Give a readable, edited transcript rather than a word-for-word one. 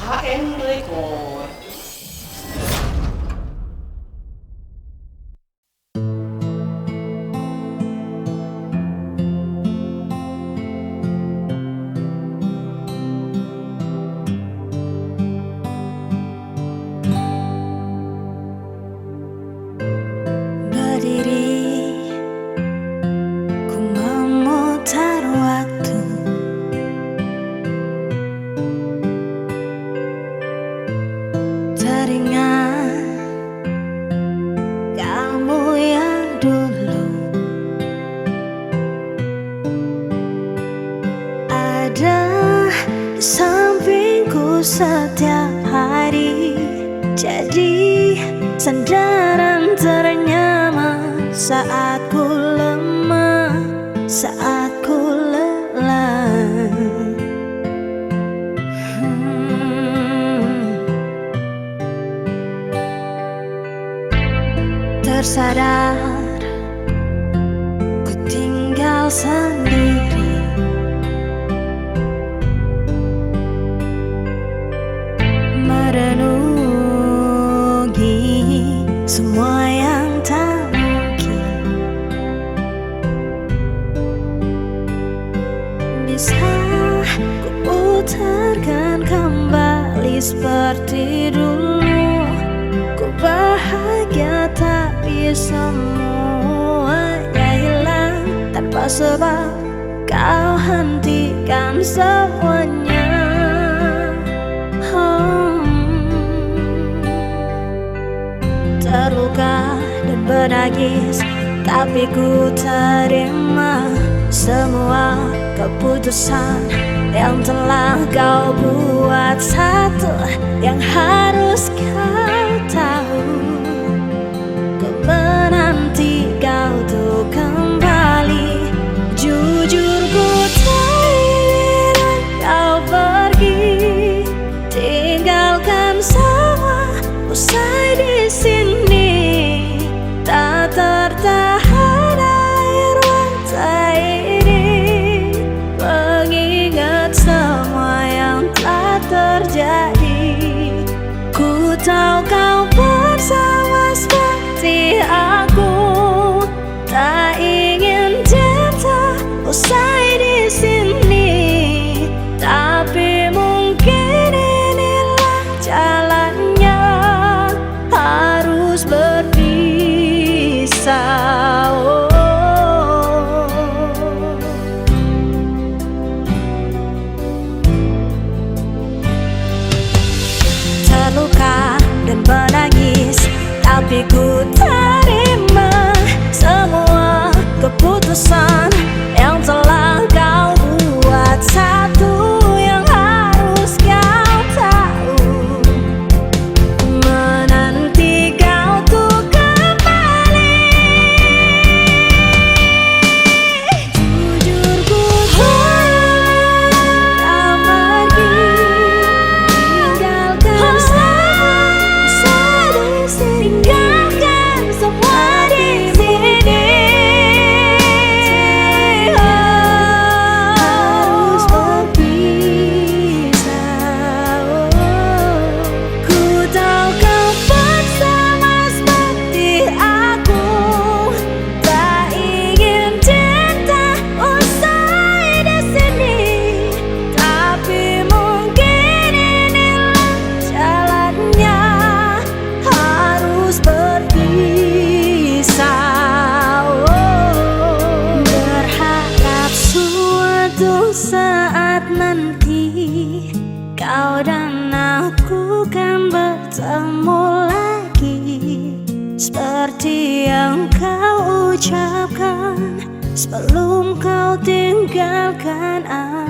HN Record. Berdiri, ku memutar waktu. Teringat kamu yang dulu ada di sampingku setiap hari. Jadi sandaran ternyaman saat ku lemah, saat ku lelah. Tersadar ku tinggal sendiri, merenungi semua yang tak mungkin bisa ku putarkan kembali seperti dulu. Ku bahagia tapi semuanya hilang tanpa sebab. Kau hentikan semuanya. Terluka dan menangis, tapi ku terima semua keputusan yang telah kau buat. Satu yang harus kau tahu, ku menanti kau untuk kembali. Jujur ku tak ingin kau pergi, tinggalkan semua usai di sini. Tak tertahan air mata ini mengingat semua yang telah terjadi. Ku tahu kau bersama seperti aku, tak ingin cinta usai di sini. Tapi mungkin inilah jalannya, harus berpisah. Terluka dan menangis, tapi ku terima semua keputusan yang telah kau buat. Satu yang harus kau tahu, menanti kau tuh kembali. Jujur ku tak pergi, tinggalkan semua di sini. Tinggalkan semua di sini. Harus berpisah. Ku tahu kau bersama seperti aku, tak ingin cinta usai di sini. Tapi mungkin inilah jalannya, harus berpisah. Berharap suatu saat nanti kau dan aku kan bertemu lagi, seperti yang kau ucapkan sebelum kau tinggalkan aku.